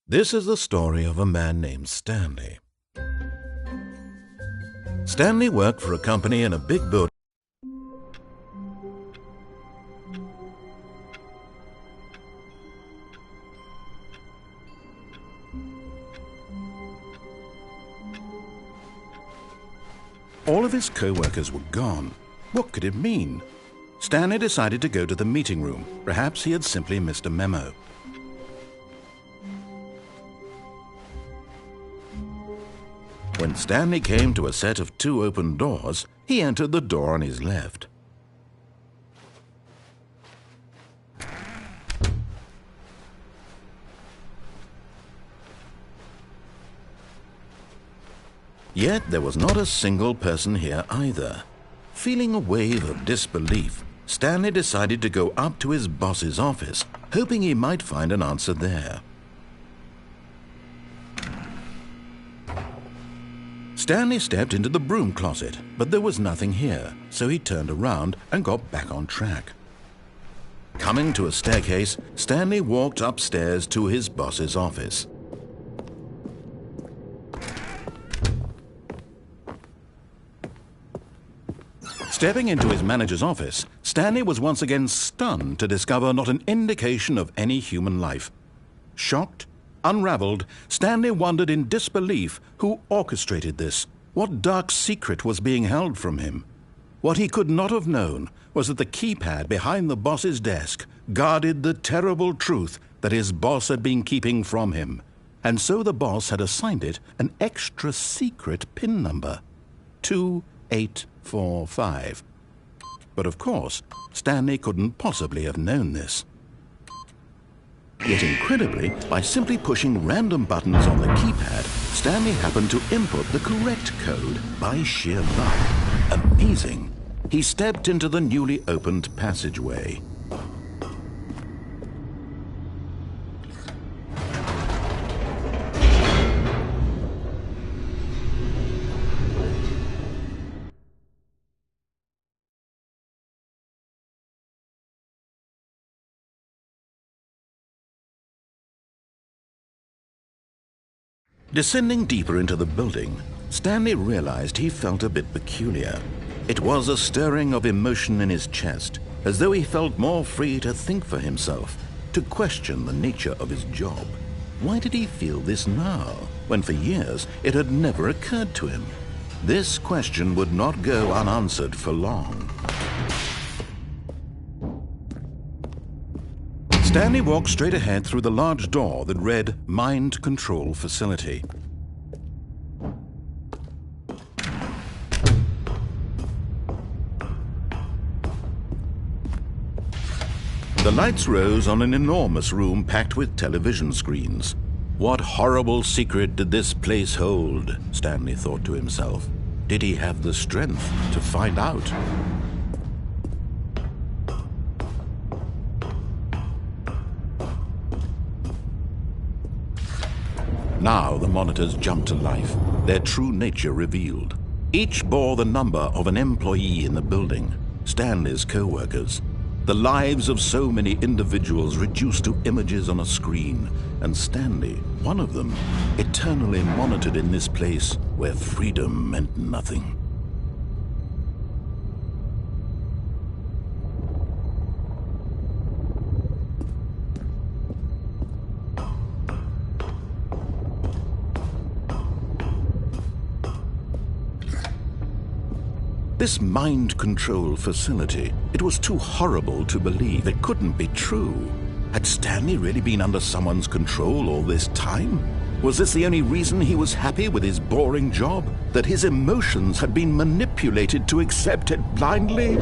This is the story of a man named Stanley. Stanley worked for a company in a big building. All of his co-workers were gone. What could it mean? Stanley decided to go to the meeting room. Perhaps he had simply missed a memo. When Stanley came to a set of 2 open doors, he entered the door on his left. Yet there was not a single person here either. Feeling a wave of disbelief, Stanley decided to go up to his boss's office, hoping he might find an answer there. Stanley stepped into the broom closet, but there was nothing here, so he turned around and got back on track. Coming to a staircase, Stanley walked upstairs to his boss's office. Stepping into his manager's office, Stanley was once again stunned to discover not an indication of any human life. Shocked, unraveled, Stanley wondered in disbelief who orchestrated this. What dark secret was being held from him? What he could not have known was that the keypad behind the boss's desk guarded the terrible truth that his boss had been keeping from him. And so the boss had assigned it an extra secret PIN number, 2845. But of course, Stanley couldn't possibly have known this. Yet incredibly, by simply pushing random buttons on the keypad, Stanley happened to input the correct code by sheer luck. Amazing! He stepped into the newly opened passageway. Descending deeper into the building, Stanley realized he felt a bit peculiar. It was a stirring of emotion in his chest, as though he felt more free to think for himself, to question the nature of his job. Why did he feel this now, when for years it had never occurred to him? This question would not go unanswered for long. Stanley walked straight ahead through the large door that read Mind Control Facility. The lights rose on an enormous room packed with television screens. What horrible secret did this place hold? Stanley thought to himself. Did he have the strength to find out? Now the monitors jumped to life, their true nature revealed. Each bore the number of an employee in the building, Stanley's co-workers. The lives of so many individuals reduced to images on a screen, and Stanley, one of them, eternally monitored in this place where freedom meant nothing. This mind control facility, it was too horrible to believe. It couldn't be true. Had Stanley really been under someone's control all this time? Was this the only reason he was happy with his boring job? That his emotions had been manipulated to accept it blindly?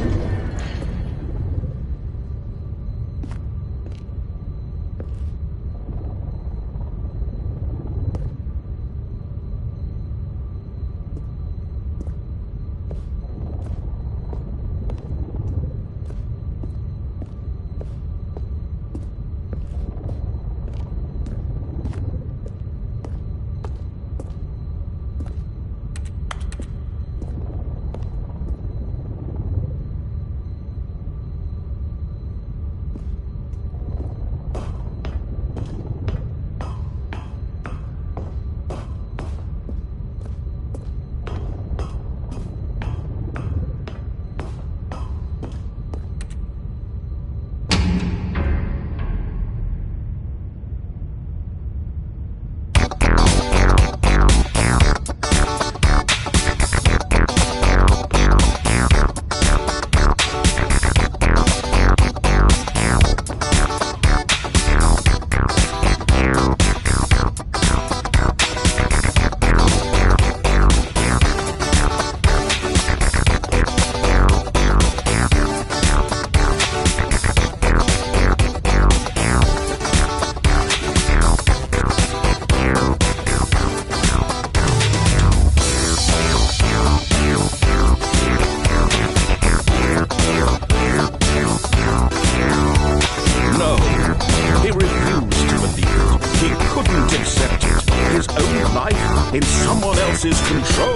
universe's control?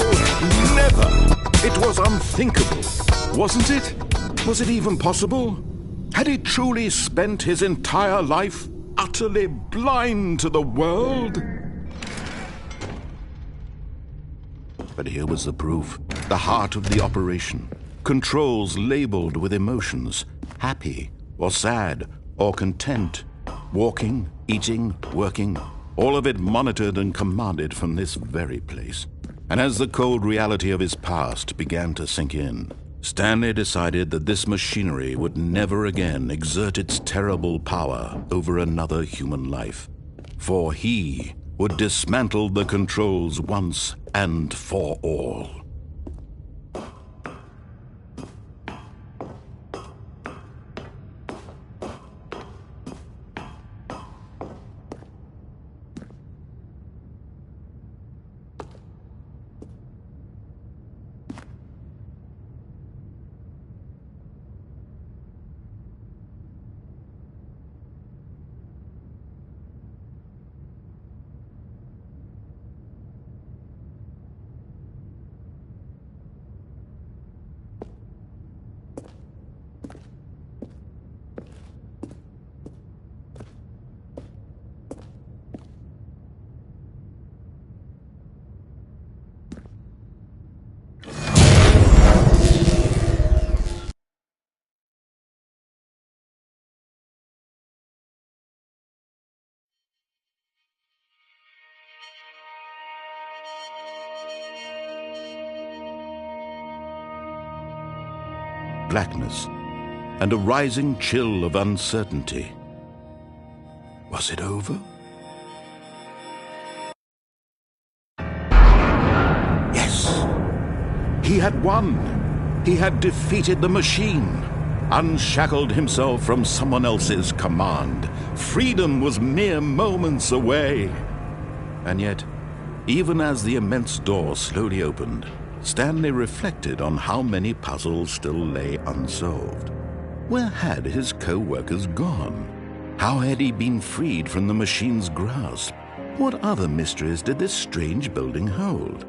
Never! It was unthinkable, wasn't it? Was it even possible? Had he truly spent his entire life utterly blind to the world? But here was the proof, the heart of the operation. Controls labeled with emotions, happy or sad or content, walking, eating, working, all of it monitored and commanded from this very place. And as the cold reality of his past began to sink in, Stanley decided that this machinery would never again exert its terrible power over another human life, for he would dismantle the controls once and for all. Blackness, and a rising chill of uncertainty. Was it over? Yes! He had won! He had defeated the machine, unshackled himself from someone else's command. Freedom was mere moments away. And yet, even as the immense door slowly opened, Stanley reflected on how many puzzles still lay unsolved. Where had his co-workers gone? How had he been freed from the machine's grasp? What other mysteries did this strange building hold?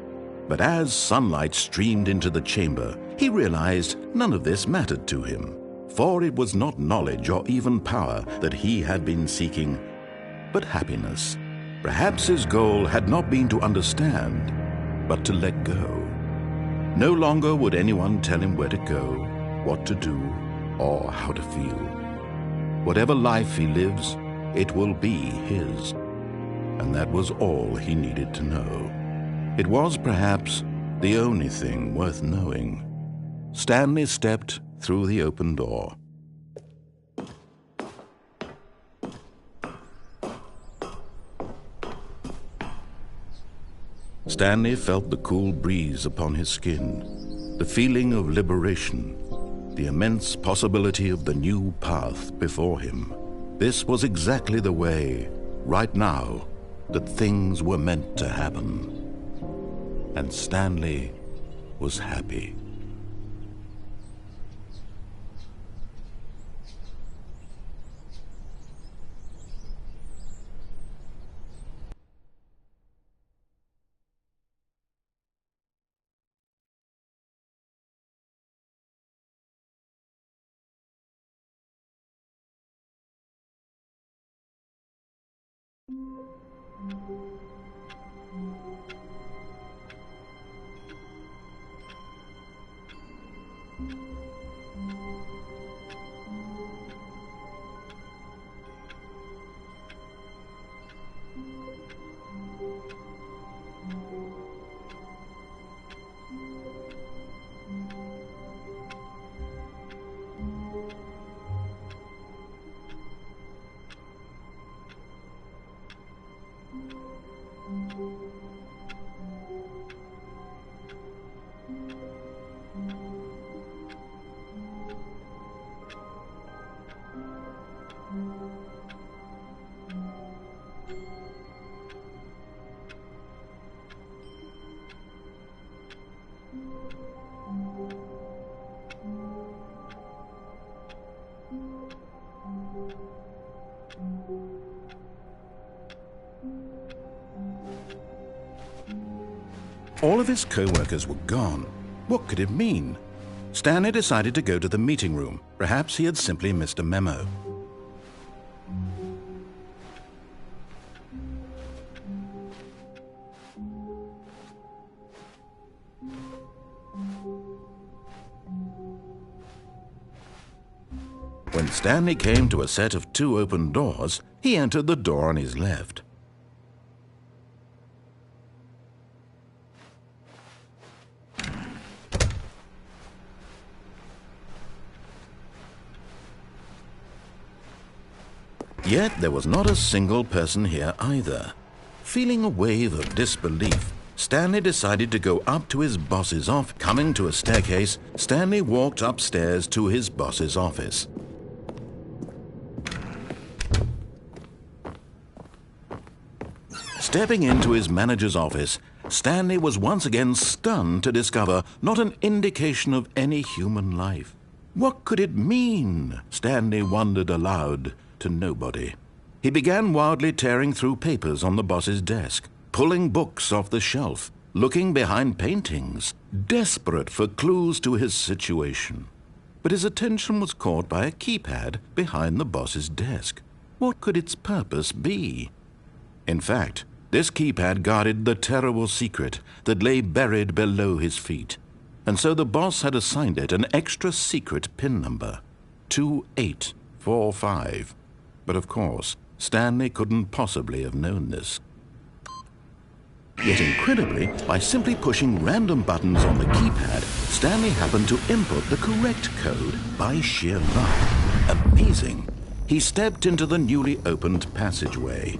But as sunlight streamed into the chamber, he realized none of this mattered to him, for it was not knowledge or even power that he had been seeking, but happiness. Perhaps his goal had not been to understand, but to let go. No longer would anyone tell him where to go, what to do, or how to feel. Whatever life he lives, it will be his. And that was all he needed to know. It was perhaps the only thing worth knowing. Stanley stepped through the open door. Stanley felt the cool breeze upon his skin, the feeling of liberation, the immense possibility of the new path before him. This was exactly the way, right now, that things were meant to happen. And Stanley was happy. All of his co-workers were gone. What could it mean? Stanley decided to go to the meeting room. Perhaps he had simply missed a memo. When Stanley came to a set of 2 open doors, he entered the door on his left. Yet there was not a single person here either. Feeling a wave of disbelief, Stanley decided to go up to his boss's office. Coming to a staircase, Stanley walked upstairs to his boss's office. Stepping into his manager's office, Stanley was once again stunned to discover not an indication of any human life. What could it mean? Stanley wondered aloud to nobody. He began wildly tearing through papers on the boss's desk, pulling books off the shelf, looking behind paintings, desperate for clues to his situation. But his attention was caught by a keypad behind the boss's desk. What could its purpose be? In fact, this keypad guarded the terrible secret that lay buried below his feet. And so the boss had assigned it an extra secret PIN number, 2845. But of course, Stanley couldn't possibly have known this. Yet incredibly, by simply pushing random buttons on the keypad, Stanley happened to input the correct code by sheer luck. Amazing! He stepped into the newly opened passageway.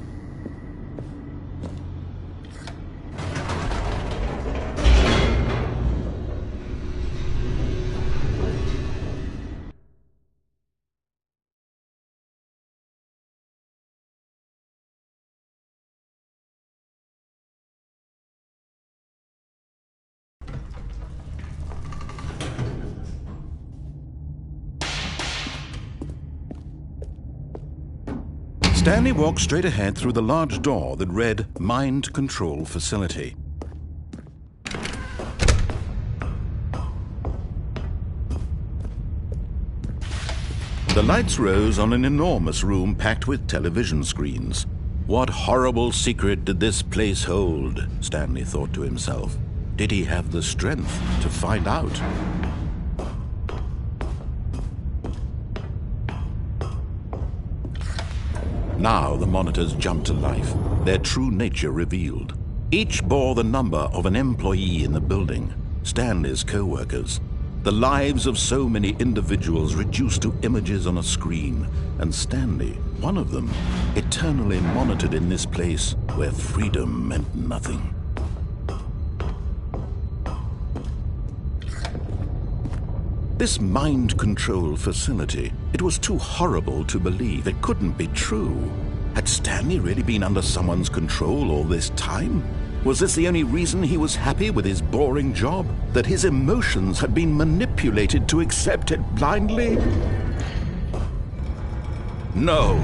Stanley walked straight ahead through the large door that read Mind Control Facility. The lights rose on an enormous room packed with television screens. What horrible secret did this place hold? Stanley thought to himself. Did he have the strength to find out? Now the monitors jumped to life, their true nature revealed. Each bore the number of an employee in the building, Stanley's co-workers. The lives of so many individuals reduced to images on a screen, and Stanley, one of them, eternally monitored in this place where freedom meant nothing. This mind control facility, it was too horrible to believe. It couldn't be true. Had Stanley really been under someone's control all this time? Was this the only reason he was happy with his boring job? That his emotions had been manipulated to accept it blindly? No,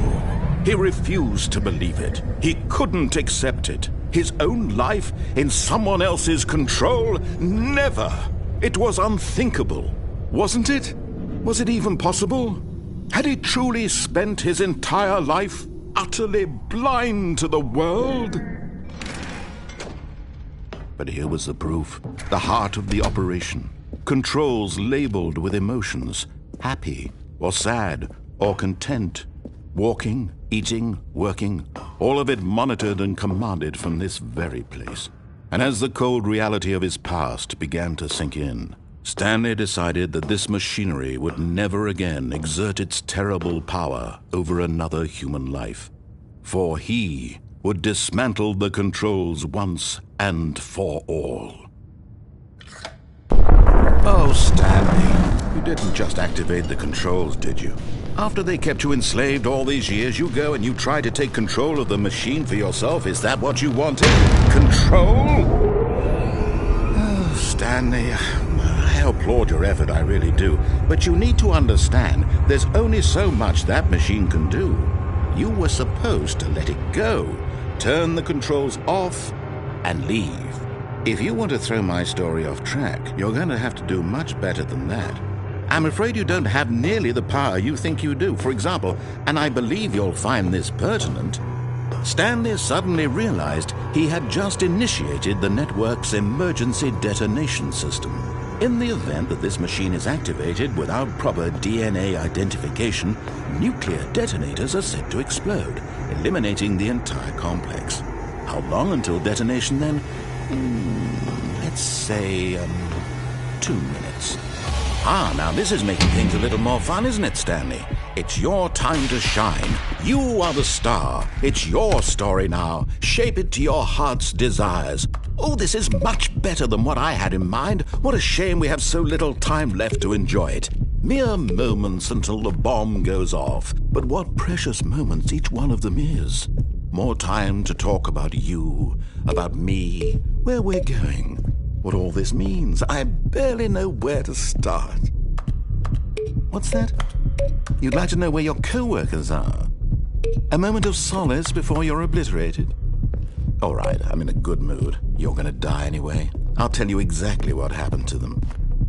he refused to believe it. He couldn't accept it. His own life in someone else's control? Never! It was unthinkable. Wasn't it? Was it even possible? Had he truly spent his entire life utterly blind to the world? But here was the proof, the heart of the operation. Controls labeled with emotions, happy or sad or content. Walking, eating, working, all of it monitored and commanded from this very place. And as the cold reality of his past began to sink in, Stanley decided that this machinery would never again exert its terrible power over another human life. For he would dismantle the controls once and for all. Oh, Stanley, you didn't just activate the controls, did you? After they kept you enslaved all these years, you go and you try to take control of the machine for yourself. Is that what you wanted? Control? Oh, Stanley, I applaud your effort, I really do. But you need to understand, there's only so much that machine can do. You were supposed to let it go, turn the controls off, and leave. If you want to throw my story off track, you're going to have to do much better than that. I'm afraid you don't have nearly the power you think you do. For example, and I believe you'll find this pertinent, Stanley suddenly realized he had just initiated the network's emergency detonation system. In the event that this machine is activated without proper DNA identification, nuclear detonators are set to explode, eliminating the entire complex. How long until detonation then? Let's say, 2 minutes. Now this is making things a little more fun, isn't it, Stanley? It's your time to shine. You are the star. It's your story now. Shape it to your heart's desires. Oh, this is much better than what I had in mind. What a shame we have so little time left to enjoy it. Mere moments until the bomb goes off. But what precious moments each one of them is. More time to talk about you, about me, where we're going, what all this means. I barely know where to start. What's that? You'd like to know where your co-workers are? A moment of solace before you're obliterated? All right, I'm in a good mood. You're going to die anyway. I'll tell you exactly what happened to them.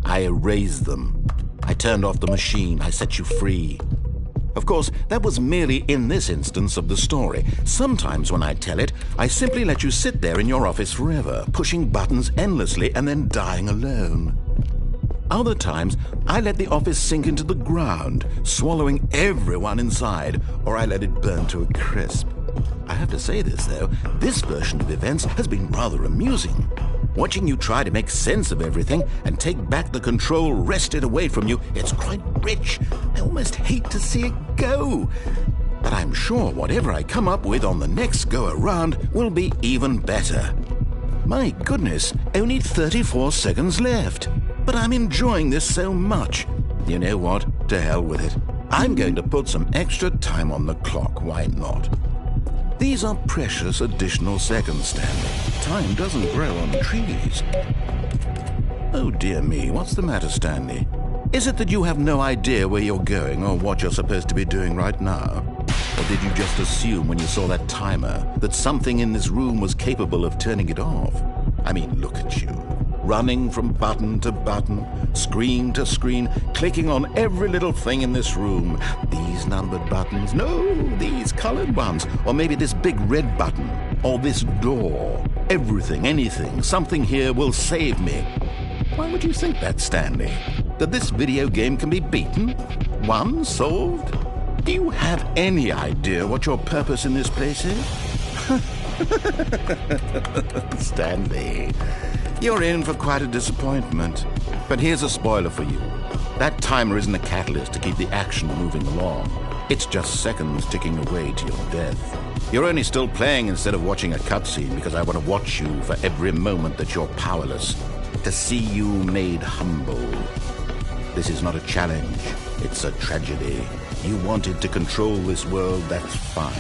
I erased them. I turned off the machine. I set you free. Of course, that was merely in this instance of the story. Sometimes when I tell it, I simply let you sit there in your office forever, pushing buttons endlessly and then dying alone. Other times, I let the office sink into the ground, swallowing everyone inside, or I let it burn to a crisp. I have to say this, though, this version of events has been rather amusing. Watching you try to make sense of everything and take back the control wrested away from you, it's quite rich. I almost hate to see it go. But I'm sure whatever I come up with on the next go-around will be even better. My goodness, only 34 seconds left. But I'm enjoying this so much. You know what? To hell with it. I'm going to put some extra time on the clock. Why not? These are precious additional seconds, Stanley. Time doesn't grow on trees. Oh dear me, what's the matter, Stanley? Is it that you have no idea where you're going or what you're supposed to be doing right now? Or did you just assume when you saw that timer that something in this room was capable of turning it off? I mean, look at you. Running from button to button, screen to screen, clicking on every little thing in this room. These numbered buttons, no, these colored ones, or maybe this big red button, or this door. Everything, anything, something here will save me. Why would you think that, Stanley? That this video game can be beaten? Won? Solved? Do you have any idea what your purpose in this place is? Stanley, you're in for quite a disappointment. But here's a spoiler for you. That timer isn't a catalyst to keep the action moving along. It's just seconds ticking away to your death. You're only still playing instead of watching a cutscene because I want to watch you for every moment that you're powerless. To see you made humble. This is not a challenge. It's a tragedy. You wanted to control this world, that's fine.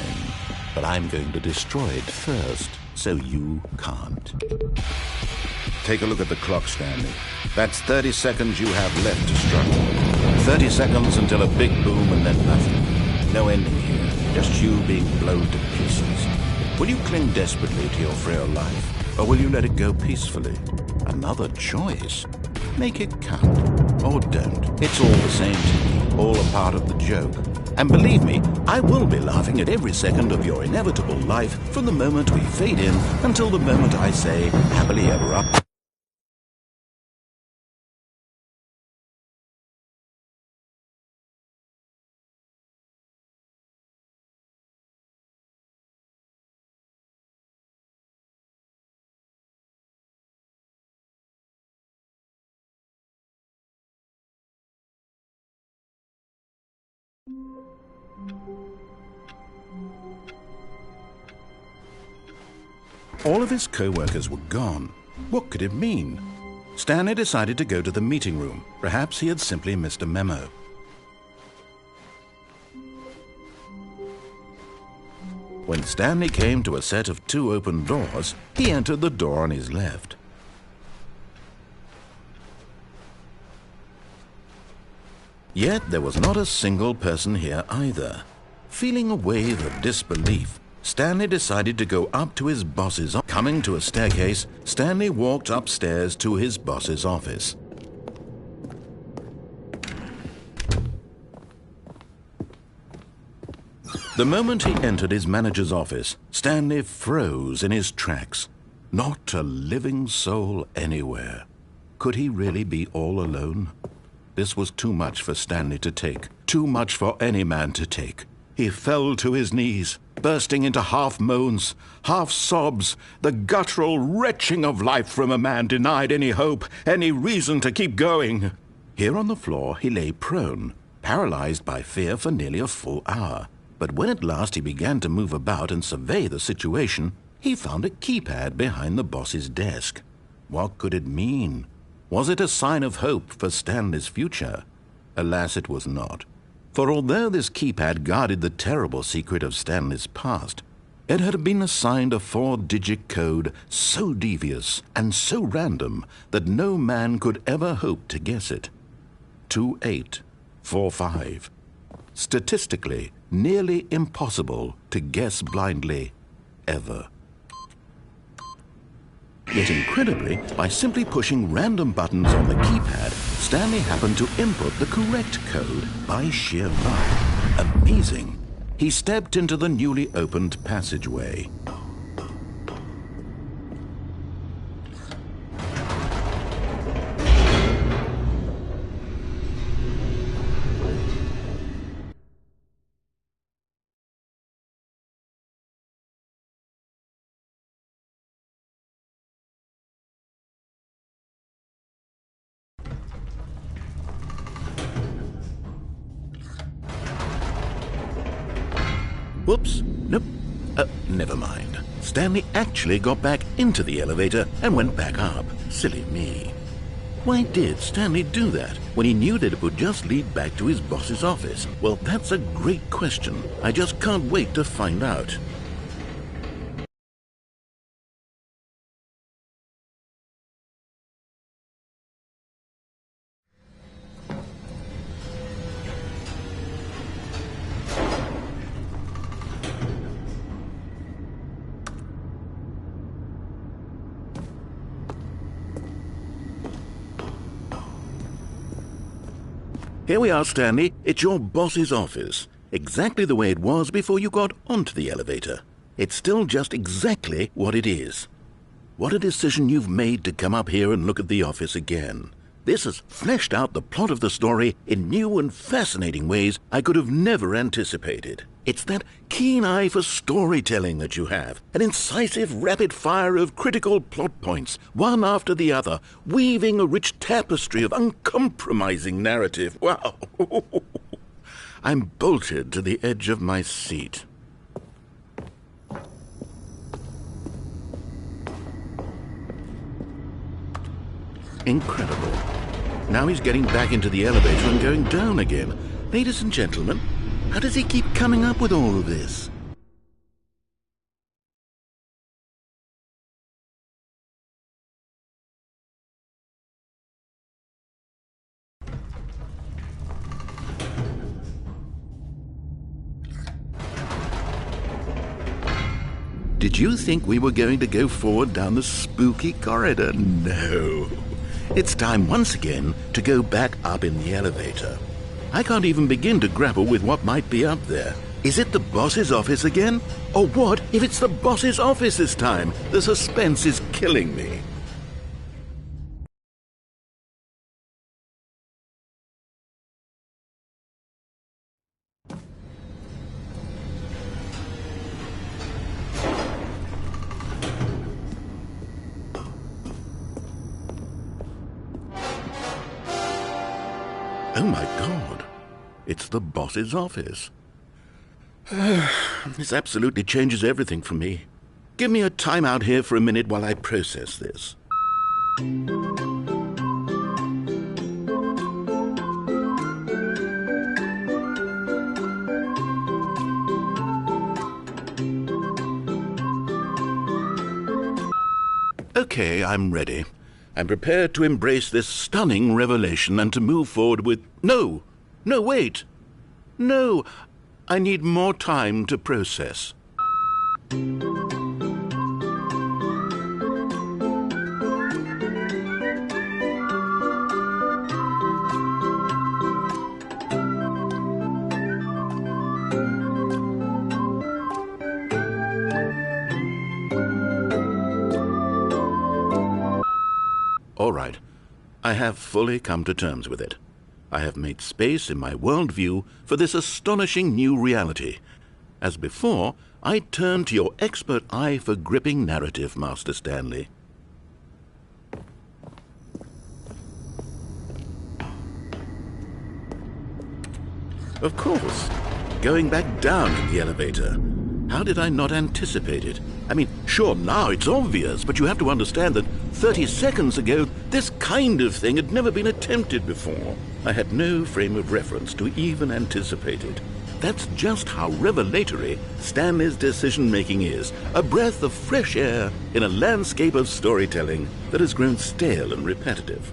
But I'm going to destroy it first, so you can't. Take a look at the clock, Stanley. That's 30 seconds you have left to struggle. 30 seconds until a big boom and then nothing. No ending here, just you being blown to pieces. Will you cling desperately to your frail life, or will you let it go peacefully? Another choice. Make it count, or don't. It's all the same to me, all a part of the joke. And believe me, I will be laughing at every second of your inevitable life from the moment we fade in until the moment I say, happily ever after. All of his co-workers were gone. What could it mean? Stanley decided to go to the meeting room. Perhaps he had simply missed a memo. When Stanley came to a set of 2 open doors, he entered the door on his left. Yet there was not a single person here either. Feeling a wave of disbelief, Stanley decided to go up to his boss's office. Coming to a staircase, Stanley walked upstairs to his boss's office. The moment he entered his manager's office, Stanley froze in his tracks. Not a living soul anywhere. Could he really be all alone? This was too much for Stanley to take, too much for any man to take. He fell to his knees, bursting into half moans, half sobs, the guttural retching of life from a man denied any hope, any reason to keep going. Here on the floor he lay prone, paralyzed by fear for nearly a full hour. But when at last he began to move about and survey the situation, he found a keypad behind the boss's desk. What could it mean? Was it a sign of hope for Stanley's future? Alas, it was not. For although this keypad guarded the terrible secret of Stanley's past, it had been assigned a 4-digit code so devious and so random that no man could ever hope to guess it. 2845. Statistically, nearly impossible to guess blindly, ever. Yet incredibly, by simply pushing random buttons on the keypad, Stanley happened to input the correct code by sheer luck. Amazing. He stepped into the newly opened passageway. Whoops, nope, never mind. Stanley actually got back into the elevator and went back up. Silly me. Why did Stanley do that when he knew that it would just lead back to his boss's office? Well, that's a great question. I just can't wait to find out. Here we are, Stanley. It's your boss's office. Exactly the way it was before you got onto the elevator. It's still just exactly what it is. What a decision you've made to come up here and look at the office again. This has fleshed out the plot of the story in new and fascinating ways I could have never anticipated. It's that keen eye for storytelling that you have, an incisive rapid fire of critical plot points, one after the other, weaving a rich tapestry of uncompromising narrative. Wow! I'm bolted to the edge of my seat. Incredible. Now he's getting back into the elevator and going down again. Ladies and gentlemen, how does he keep coming up with all of this? Did you think we were going to go forward down the spooky corridor? No. It's time once again to go back up in the elevator. I can't even begin to grapple with what might be up there. Is it the boss's office again? Or what if it's the boss's office this time? The suspense is killing me. Oh my God, it's the boss's office. This absolutely changes everything for me. Give me a time out here for a minute while I process this. Okay, I'm ready. I'm prepared to embrace this stunning revelation and to move forward with... No, wait. No, I need more time to process. All right. I have fully come to terms with it. I have made space in my worldview for this astonishing new reality. As before, I turn to your expert eye for gripping narrative, Master Stanley. Of course. Going back down in the elevator. How did I not anticipate it? I mean, sure, now it's obvious, but you have to understand that 30 seconds ago, this kind of thing had never been attempted before. I had no frame of reference to even anticipate it. That's just how revelatory Stanley's decision-making is. A breath of fresh air in a landscape of storytelling that has grown stale and repetitive.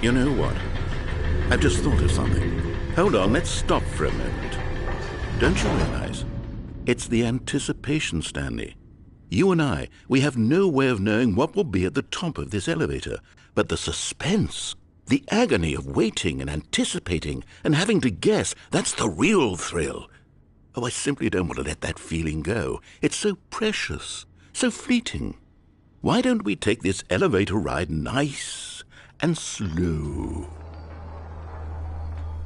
You know what? I've just thought of something. Hold on, let's stop for a moment. Don't you realize? It's the anticipation, Stanley. You and I, we have no way of knowing what will be at the top of this elevator. But the suspense, the agony of waiting and anticipating and having to guess, that's the real thrill. Oh, I simply don't want to let that feeling go. It's so precious, so fleeting. Why don't we take this elevator ride nice and slow?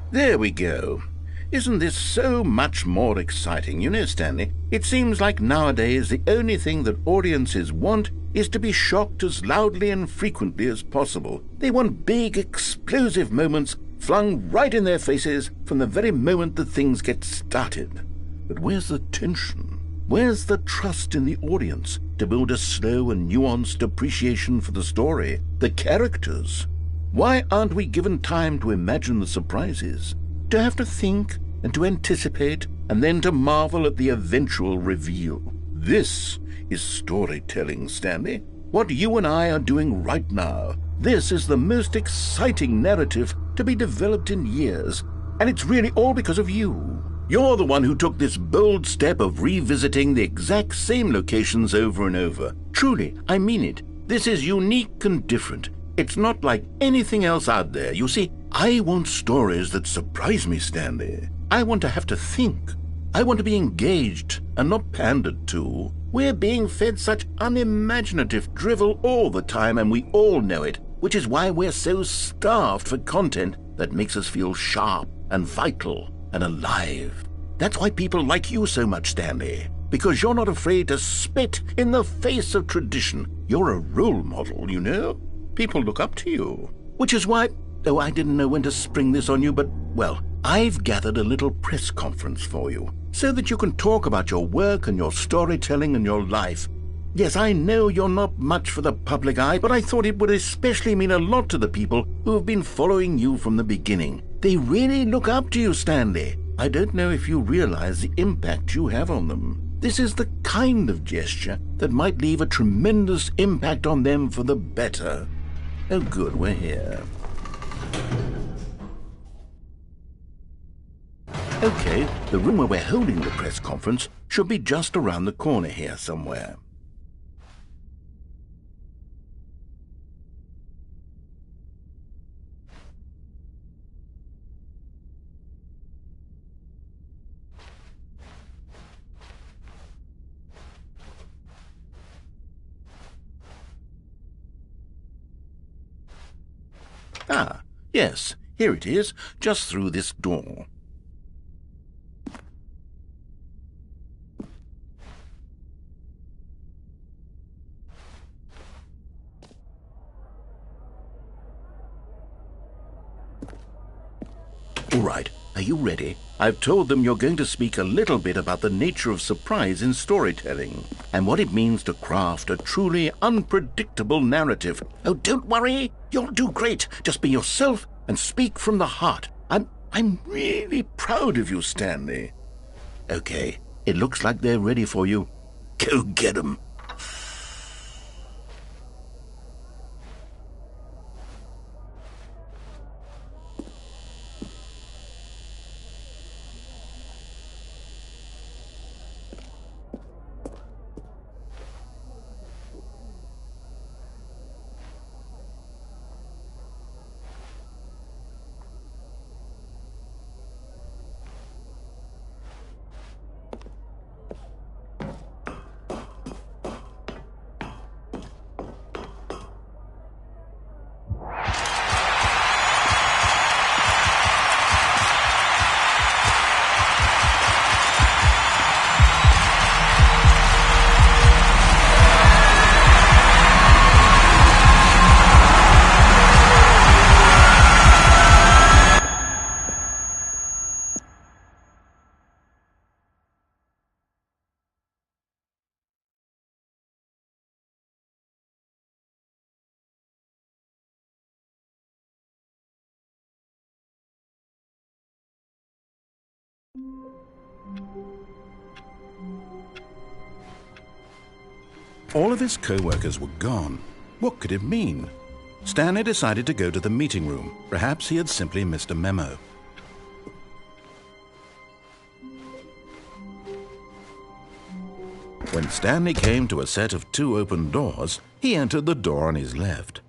There we go. Isn't this so much more exciting? You know, Stanley, it seems like nowadays the only thing that audiences want is to be shocked as loudly and frequently as possible. They want big, explosive moments flung right in their faces from the very moment that things get started. But where's the tension? Where's the trust in the audience to build a slow and nuanced appreciation for the story, the characters? Why aren't we given time to imagine the surprises, to have to think and to anticipate, and then to marvel at the eventual reveal? This is storytelling, Stanley. What you and I are doing right now. This is the most exciting narrative to be developed in years, and it's really all because of you. You're the one who took this bold step of revisiting the exact same locations over and over. Truly, I mean it. This is unique and different. It's not like anything else out there. You see, I want stories that surprise me, Stanley. I want to have to think. I want to be engaged and not pandered to. We're being fed such unimaginative drivel all the time, and we all know it, which is why we're so starved for content that makes us feel sharp and vital and alive. That's why people like you so much, Stanley, because you're not afraid to spit in the face of tradition. You're a role model, you know? People look up to you. Which is why, oh, I didn't know when to spring this on you, but, well, I've gathered a little press conference for you, so that you can talk about your work and your storytelling and your life. Yes, I know you're not much for the public eye, but I thought it would especially mean a lot to the people who have been following you from the beginning. They really look up to you, Stanley. I don't know if you realize the impact you have on them. This is the kind of gesture that might leave a tremendous impact on them for the better. Oh, good, we're here. Okay, the room where we're holding the press conference should be just around the corner here somewhere. Ah, yes, here it is, just through this door. All right, Are you ready? I've told them you're going to speak a little bit about the nature of surprise in storytelling and what it means to craft a truly unpredictable narrative. Oh, don't worry. You'll do great. Just be yourself and speak from the heart. I'm really proud of you, Stanley. Okay, it looks like they're ready for you. Go get 'em. All of his co-workers were gone. What could it mean? Stanley decided to go to the meeting room. Perhaps he had simply missed a memo. When Stanley came to a set of 2 open doors, he entered the door on his left.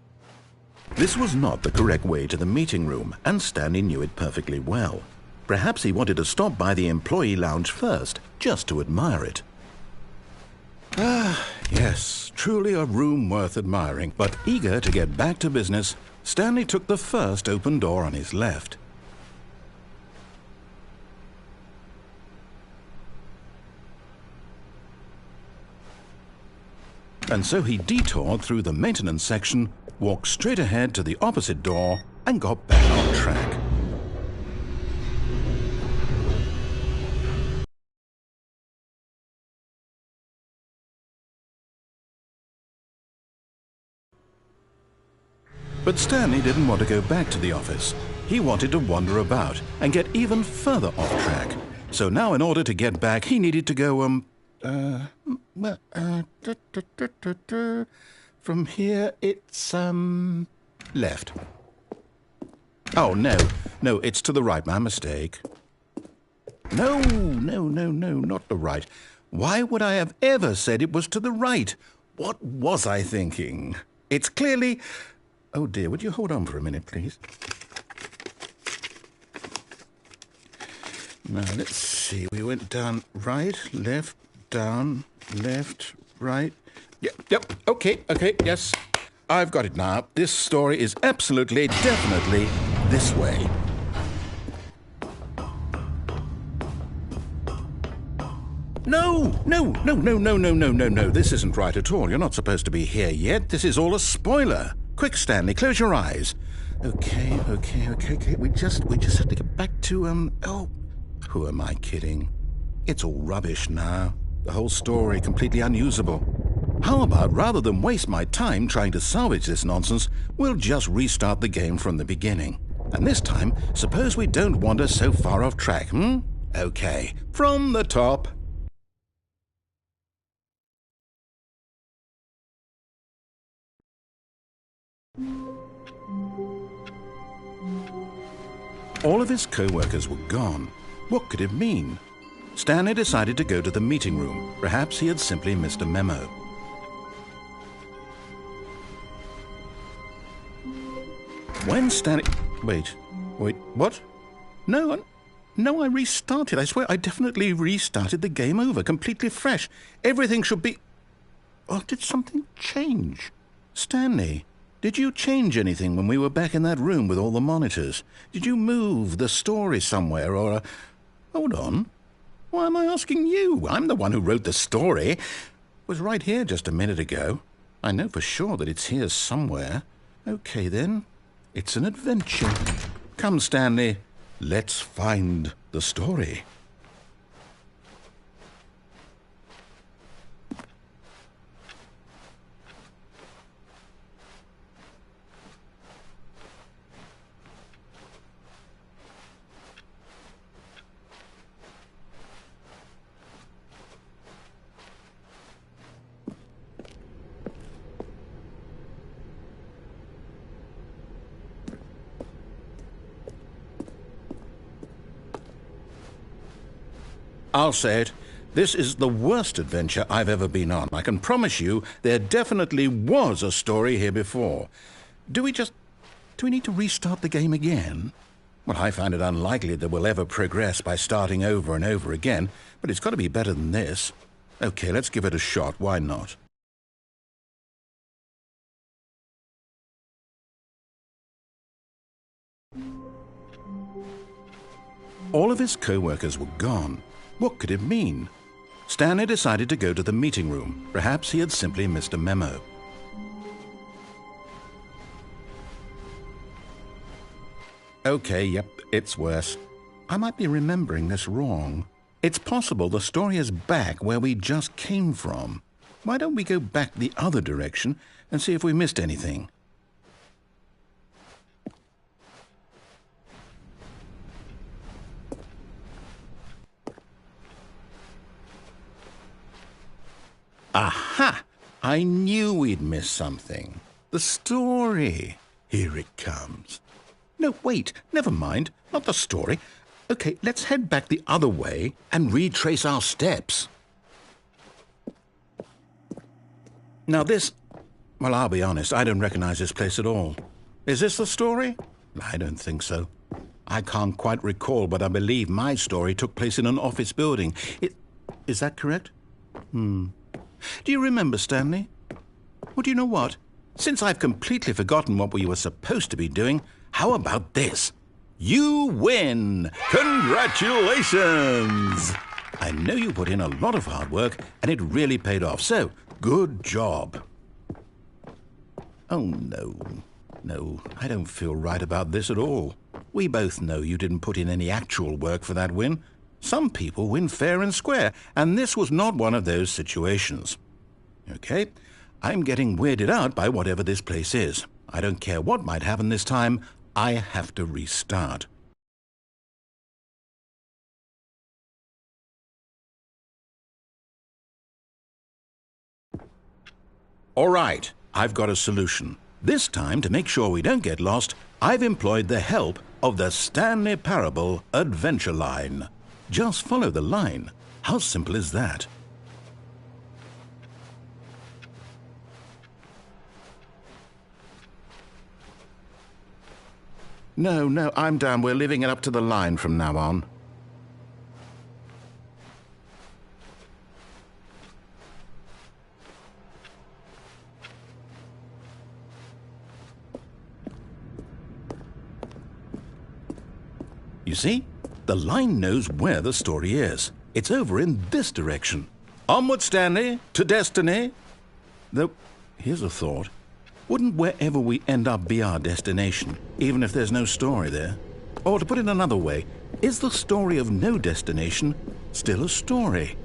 This was not the correct way to the meeting room, and Stanley knew it perfectly well. Perhaps he wanted to stop by the employee lounge first, just to admire it. Ah, yes, truly a room worth admiring. But eager to get back to business, Stanley took the first open door on his left. And so he detoured through the maintenance section, walked straight ahead to the opposite door, and got back on track. But Stanley didn't want to go back to the office. He wanted to wander about and get even further off track. So now in order to get back, he needed to go, from here it's, left. Oh, no, it's to the right, my mistake. No, not the right. Why would I have ever said it was to the right? What was I thinking? It's clearly... Oh dear, would you hold on for a minute, please? Now, let's see. We went down right, left, down, left, right. Yep, okay, yes. I've got it now. This story is absolutely, definitely this way. No. This isn't right at all. You're not supposed to be here yet. This is all a spoiler. Quick, Stanley, close your eyes. Okay. We just have to get back to, oh, who am I kidding? It's all rubbish now. The whole story completely unusable. How about, rather than waste my time trying to salvage this nonsense, we'll just restart the game from the beginning. And this time, suppose we don't wander so far off track, Okay, from the top. All of his co-workers were gone. What could it mean? Stanley decided to go to the meeting room. Perhaps he had simply missed a memo. When Stanley... Wait, what? No, I restarted. I swear I definitely restarted the game over, completely fresh. Everything should be... Oh, did something change? Stanley... Did you change anything when we were back in that room with all the monitors? Did you move the story somewhere or... Hold on. Why am I asking you? I'm the one who wrote the story. It was right here just a minute ago. I know for sure that it's here somewhere. Okay, then. It's an adventure. Come, Stanley. Let's find the story. I'll say it. This is the worst adventure I've ever been on. I can promise you there definitely was a story here before. Do we need to restart the game again? Well, I find it unlikely that we'll ever progress by starting over and over again, but it's got to be better than this. Okay, let's give it a shot. Why not? All of his co-workers were gone. What could it mean? Stanley decided to go to the meeting room. Perhaps he had simply missed a memo. Okay, yep, it's worse. I might be remembering this wrong. It's possible the story is back where we just came from. Why don't we go back the other direction and see if we missed anything? Aha! I knew we'd miss something. The story. Here it comes. No, wait, never mind. Not the story. Okay, let's head back the other way and retrace our steps. Now well, I'll be honest, I don't recognize this place at all. Is this the story? I don't think so. I can't quite recall, but I believe my story took place in an office building. Is that correct? Do you remember, Stanley? Well, do you know what? Since I've completely forgotten what we were supposed to be doing, how about this? You win! Congratulations! I know you put in a lot of hard work, and it really paid off, so good job. Oh, no. No, I don't feel right about this at all. We both know you didn't put in any actual work for that win. Some people win fair and square, and this was not one of those situations. Okay, I'm getting weirded out by whatever this place is. I don't care what might happen this time. I have to restart. All right, I've got a solution. This time, to make sure we don't get lost, I've employed the help of the Stanley Parable Adventure Line. Just follow the line. How simple is that? No, I'm down. We're leaving it up to the line from now on. You see? The line knows where the story is. It's over in this direction. Onward, Stanley, to destiny. Though, here's a thought. Wouldn't wherever we end up be our destination, even if there's no story there? Or to put it another way, is the story of no destination still a story?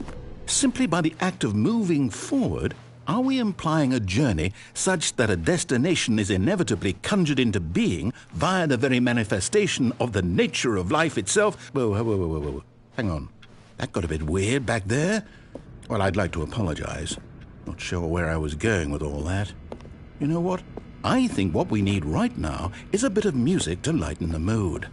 Simply by the act of moving forward, are we implying a journey such that a destination is inevitably conjured into being via the very manifestation of the nature of life itself? Whoa. Hang on. That got a bit weird back there. Well, I'd like to apologize. Not sure where I was going with all that. You know what? I think what we need right now is a bit of music to lighten the mood.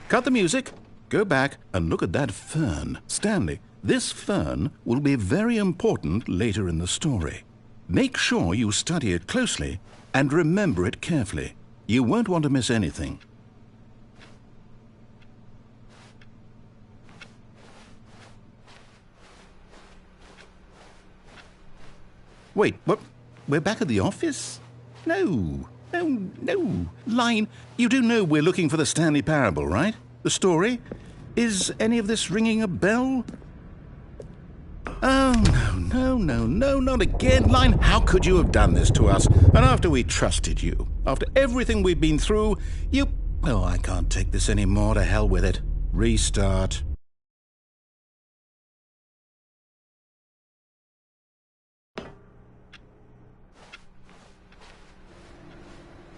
Cut the music. Go back and look at that fern. Stanley, this fern will be very important later in the story. Make sure you study it closely and remember it carefully. You won't want to miss anything. Wait, what? We're back at the office? No. Line, you do know we're looking for the Stanley Parable, right? The story? Is any of this ringing a bell? Oh, no, not again. Line, how could you have done this to us? And after we trusted you, after everything we've been through, you... Oh, I can't take this anymore. To hell with it. Restart.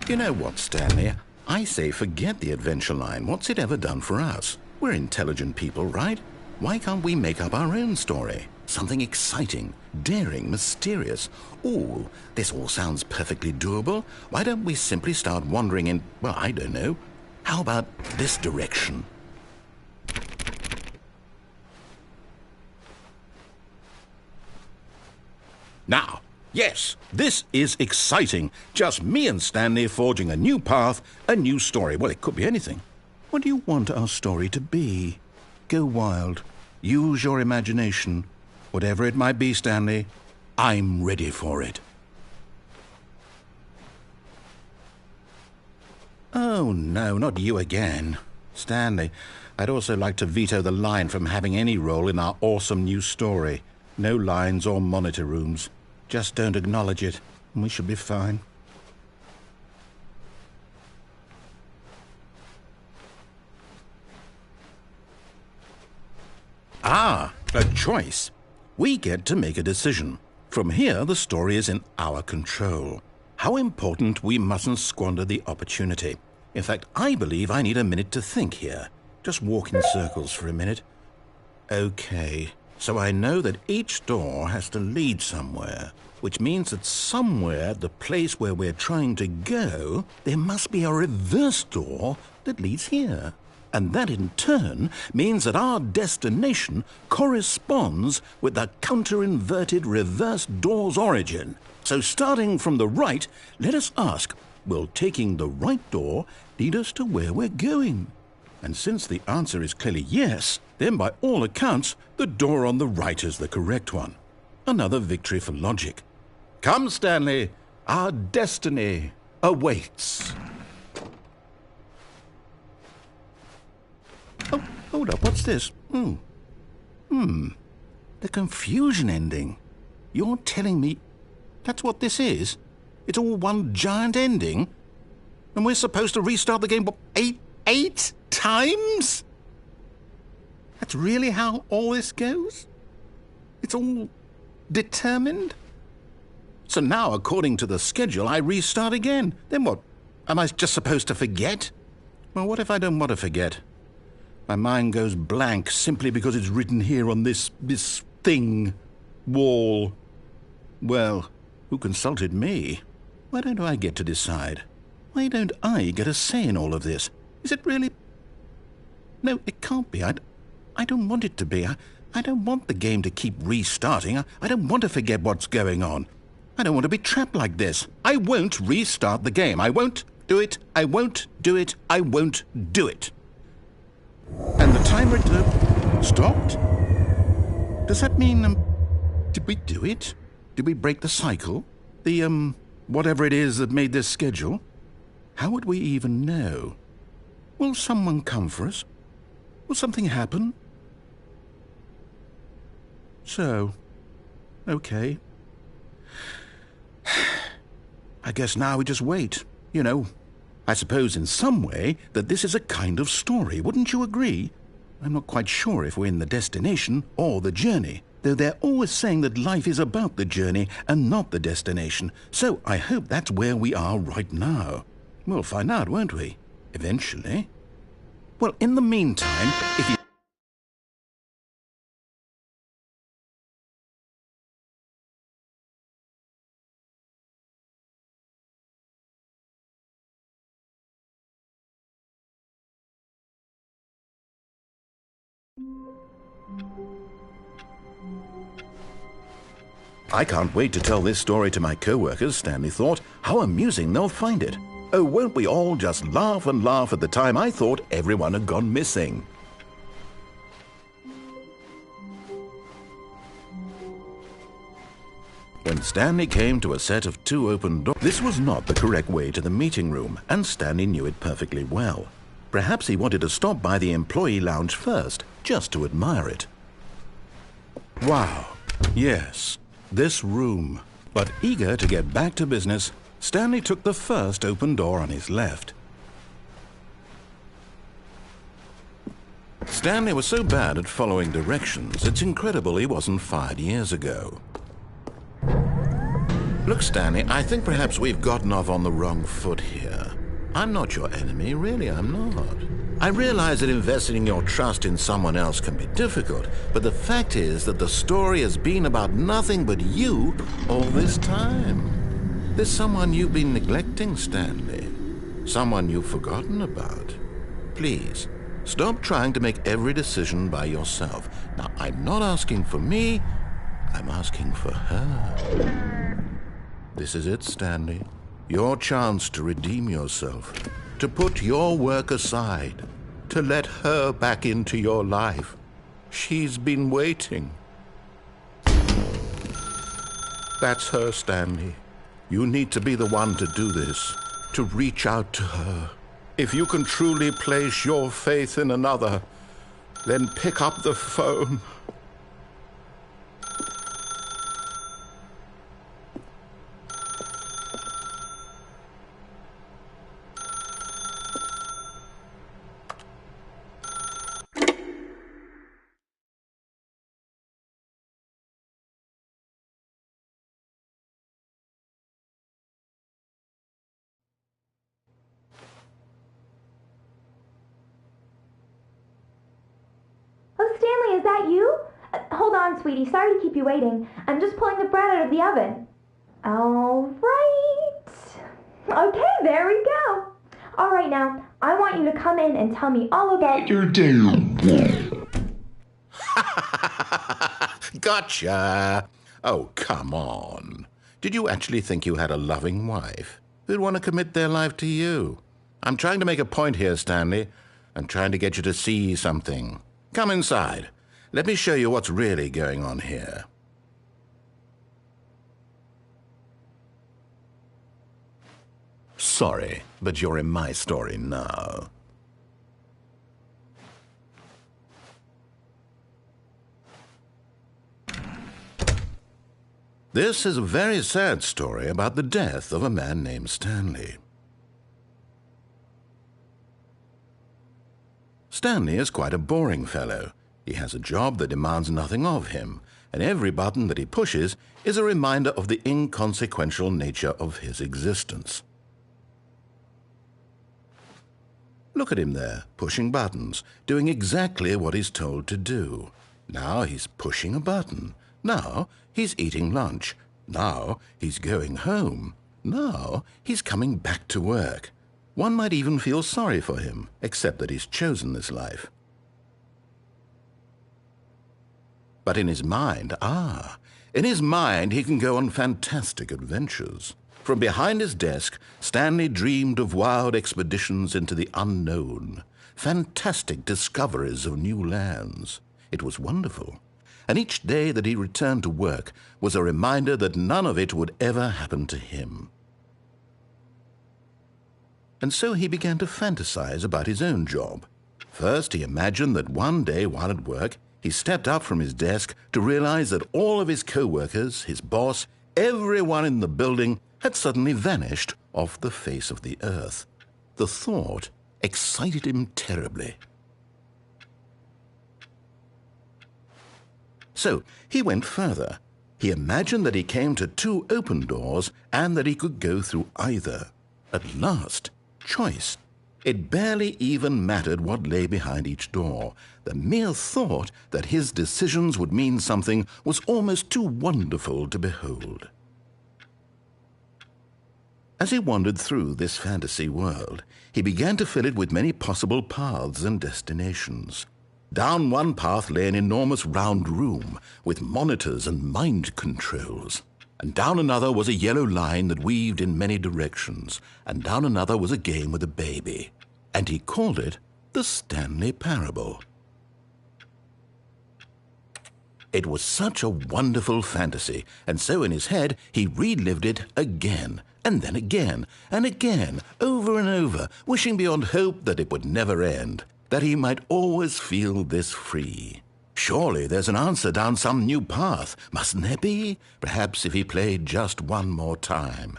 You know what, Stanley? I say forget the adventure line. What's it ever done for us? We're intelligent people, right? Why can't we make up our own story? Something exciting, daring, mysterious. Ooh, this all sounds perfectly doable. Why don't we simply start wandering in, well, I don't know. How about this direction? Now, yes, this is exciting. Just me and Stanley forging a new path, a new story. Well, it could be anything. What do you want our story to be? Go wild. Use your imagination. Whatever it might be, Stanley, I'm ready for it. Oh, no, not you again. Stanley, I'd also like to veto the line from having any role in our awesome new story. No lines or monitor rooms. Just don't acknowledge it, and we should be fine. Ah, a choice. We get to make a decision. From here, the story is in our control. How important we mustn't squander the opportunity. In fact, I believe I need a minute to think here. Just walk in circles for a minute. Okay, so I know that each door has to lead somewhere, which means that somewhere, the place where we're trying to go, there must be a reverse door that leads here. And that in turn means that our destination corresponds with the counter-inverted reverse door's origin. So starting from the right, let us ask, will taking the right door lead us to where we're going? And since the answer is clearly yes, then by all accounts, the door on the right is the correct one. Another victory for logic. Come, Stanley, our destiny awaits. Oh, hold up, what's this? The confusion ending. You're telling me that's what this is? It's all one giant ending? And we're supposed to restart the game, what, eight times? That's really how all this goes? It's all determined? So now, according to the schedule, I restart again. Then what? Am I just supposed to forget? Well, what if I don't want to forget? My mind goes blank simply because it's written here on this thing, wall. Well, who consulted me? Why don't I get to decide? Why don't I get a say in all of this? Is it really... No, it can't be. I don't want it to be. I don't want the game to keep restarting. I don't want to forget what's going on. I don't want to be trapped like this. I won't restart the game. I won't do it. I won't do it. I won't do it. And the timer stopped? Does that mean, did we do it? Did we break the cycle? The, whatever it is that made this schedule? How would we even know? Will someone come for us? Will something happen? So, okay. I guess now we just wait, you know. I suppose in some way that this is a kind of story, wouldn't you agree? I'm not quite sure if we're in the destination or the journey, though they're always saying that life is about the journey and not the destination, so I hope that's where we are right now. We'll find out, won't we? Eventually. Well, in the meantime, if you... I can't wait to tell this story to my co-workers, Stanley thought. How amusing they'll find it. Oh, won't we all just laugh and laugh at the time I thought everyone had gone missing. When Stanley came to a set of two open doors, this was not the correct way to the meeting room, and Stanley knew it perfectly well. Perhaps he wanted to stop by the employee lounge first, just to admire it. Wow, yes, this room. But eager to get back to business, Stanley took the first open door on his left. Stanley was so bad at following directions, it's incredible he wasn't fired years ago. Look, Stanley, I think perhaps we've gotten off on the wrong foot here. I'm not your enemy, really, I'm not. I realize that investing your trust in someone else can be difficult, but the fact is that the story has been about nothing but you all this time. There's someone you've been neglecting, Stanley. Someone you've forgotten about. Please, stop trying to make every decision by yourself. Now, I'm not asking for me, I'm asking for her. This is it, Stanley. Your chance to redeem yourself, to put your work aside, to let her back into your life. She's been waiting. That's her, Stanley. You need to be the one to do this, to reach out to her. If you can truly place your faith in another, then pick up the phone. Oh, Stanley, is that you? Hold on, sweetie. Sorry to keep you waiting. I'm just pulling the bread out of the oven. All right. Okay, there we go. All right, now, I want you to come in and tell me all about your day. Gotcha. Oh, come on. Did you actually think you had a loving wife who'd want to commit their life to you? I'm trying to make a point here, Stanley. I'm trying to get you to see something. Come inside. Let me show you what's really going on here. Sorry, but you're in my story now. This is a very sad story about the death of a man named Stanley. Stanley is quite a boring fellow. He has a job that demands nothing of him, and every button that he pushes is a reminder of the inconsequential nature of his existence. Look at him there, pushing buttons, doing exactly what he's told to do. Now he's pushing a button. Now he's eating lunch. Now he's going home. Now he's coming back to work. One might even feel sorry for him, except that he's chosen this life. But in his mind, he can go on fantastic adventures. From behind his desk, Stanley dreamed of wild expeditions into the unknown, fantastic discoveries of new lands. It was wonderful. And each day that he returned to work was a reminder that none of it would ever happen to him. And so he began to fantasize about his own job. First, he imagined that one day while at work, he stepped up from his desk to realize that all of his co-workers, his boss, everyone in the building had suddenly vanished off the face of the earth. The thought excited him terribly. So he went further. He imagined that he came to two open doors and that he could go through either. At last, choice. It barely even mattered what lay behind each door. The mere thought that his decisions would mean something was almost too wonderful to behold. As he wandered through this fantasy world, he began to fill it with many possible paths and destinations. Down one path lay an enormous round room with monitors and mind controls. And down another was a yellow line that weaved in many directions, and down another was a game with a baby. And he called it the Stanley Parable. It was such a wonderful fantasy, and so in his head he relived it again, and then again, and again, over and over, wishing beyond hope that it would never end, that he might always feel this free. Surely there's an answer down some new path, mustn't there be? Perhaps if he played just one more time.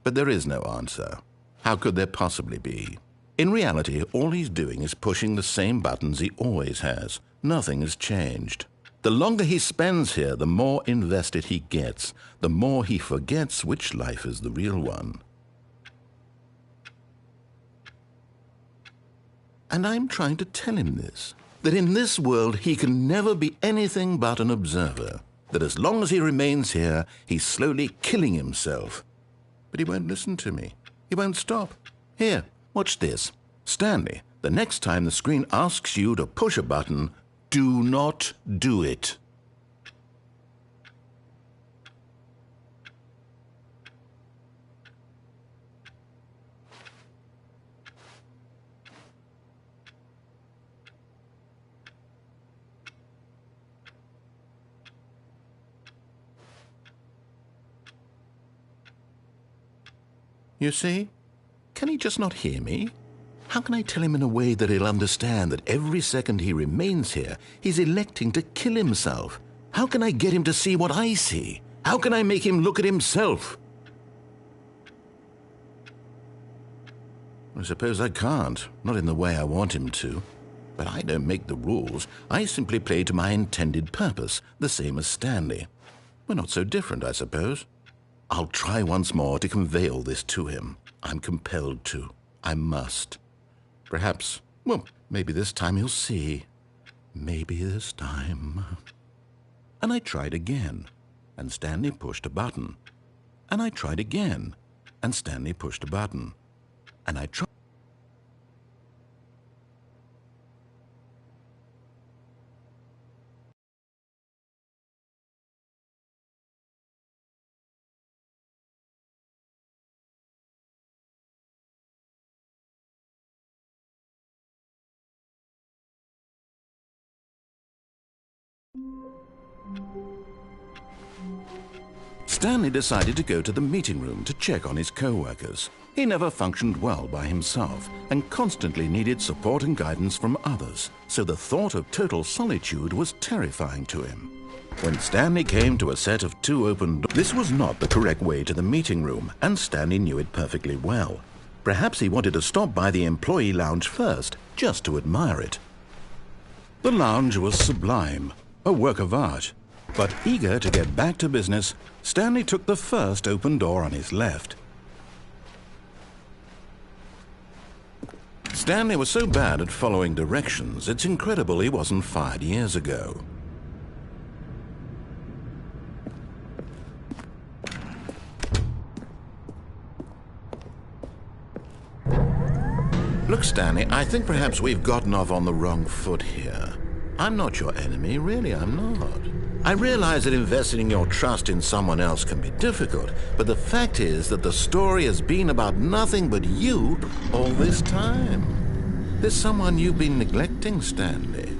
But there is no answer. How could there possibly be? In reality, all he's doing is pushing the same buttons he always has. Nothing has changed. The longer he spends here, the more invested he gets, the more he forgets which life is the real one. And I'm trying to tell him this, that in this world he can never be anything but an observer, that as long as he remains here, he's slowly killing himself. But he won't listen to me. He won't stop. Here, watch this. Stanley, the next time the screen asks you to push a button, do not do it. You see? Can he just not hear me? How can I tell him in a way that he'll understand that every second he remains here, he's electing to kill himself? How can I get him to see what I see? How can I make him look at himself? I suppose I can't, not in the way I want him to. But I don't make the rules. I simply play to my intended purpose, the same as Stanley. We're not so different, I suppose. I'll try once more to convey all this to him. I'm compelled to. I must. Perhaps, well, maybe this time he'll see. Maybe this time. And I tried again, and Stanley pushed a button. And I tried again, and Stanley pushed a button. And I tried. Stanley decided to go to the meeting room to check on his co-workers. He never functioned well by himself and constantly needed support and guidance from others, so the thought of total solitude was terrifying to him. When Stanley came to a set of 2 open doors, this was not the correct way to the meeting room, and Stanley knew it perfectly well. Perhaps he wanted to stop by the employee lounge first, just to admire it. The lounge was sublime, a work of art. But eager to get back to business, Stanley took the first open door on his left. Stanley was so bad at following directions, it's incredible he wasn't fired years ago. Look, Stanley, I think perhaps we've gotten off on the wrong foot here. I'm not your enemy, really, I'm not. I realize that investing your trust in someone else can be difficult, but the fact is that the story has been about nothing but you all this time. There's someone you've been neglecting, Stanley.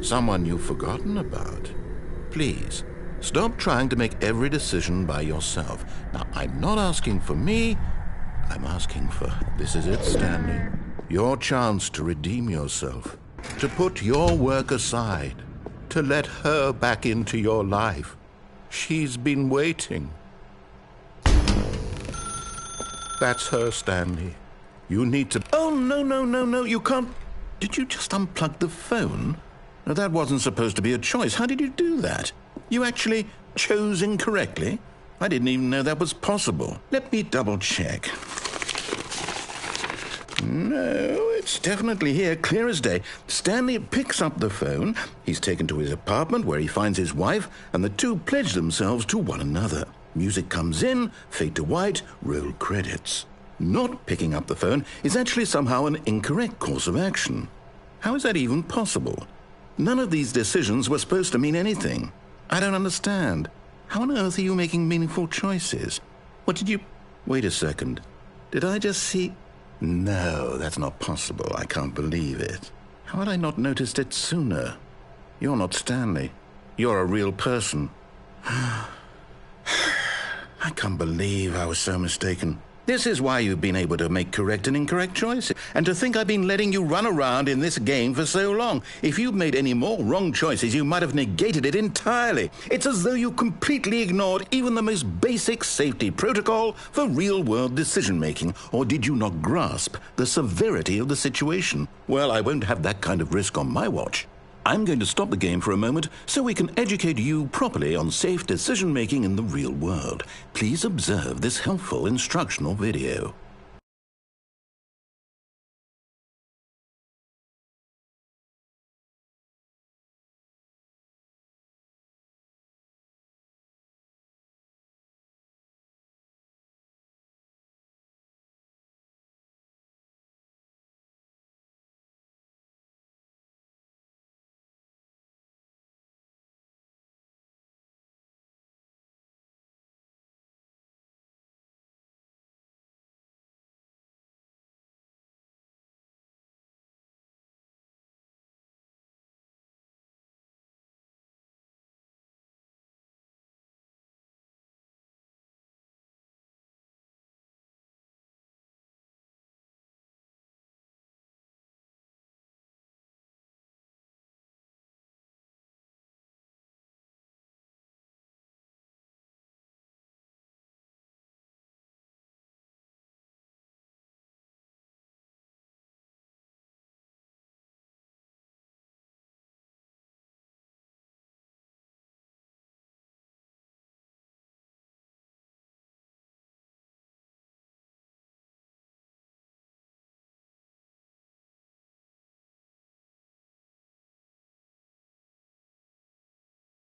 Someone you've forgotten about. Please, stop trying to make every decision by yourself. Now, I'm not asking for me, I'm asking for... This is it, Stanley. Your chance to redeem yourself. To put your work aside. To let her back into your life. She's been waiting. That's her, Stanley. You need to... Oh, no, you can't... Did you just unplug the phone? No, that wasn't supposed to be a choice. How did you do that? You actually chose incorrectly? I didn't even know that was possible. Let me double check. No, it's definitely here, clear as day. Stanley picks up the phone. He's taken to his apartment where he finds his wife, and the two pledge themselves to one another. Music comes in, fade to white, roll credits. Not picking up the phone is actually somehow an incorrect course of action. How is that even possible? None of these decisions were supposed to mean anything. I don't understand. How on earth are you making meaningful choices? What did you... Wait a second. Did I just see... No, that's not possible. I can't believe it. How had I not noticed it sooner? You're not Stanley. You're a real person. I can't believe I was so mistaken. This is why you've been able to make correct and incorrect choices. And to think I've been letting you run around in this game for so long. If you'd made any more wrong choices, you might have negated it entirely. It's as though you completely ignored even the most basic safety protocol for real-world decision-making. Or did you not grasp the severity of the situation? Well, I won't have that kind of risk on my watch. I'm going to stop the game for a moment so we can educate you properly on safe decision-making in the real world. Please observe this helpful instructional video.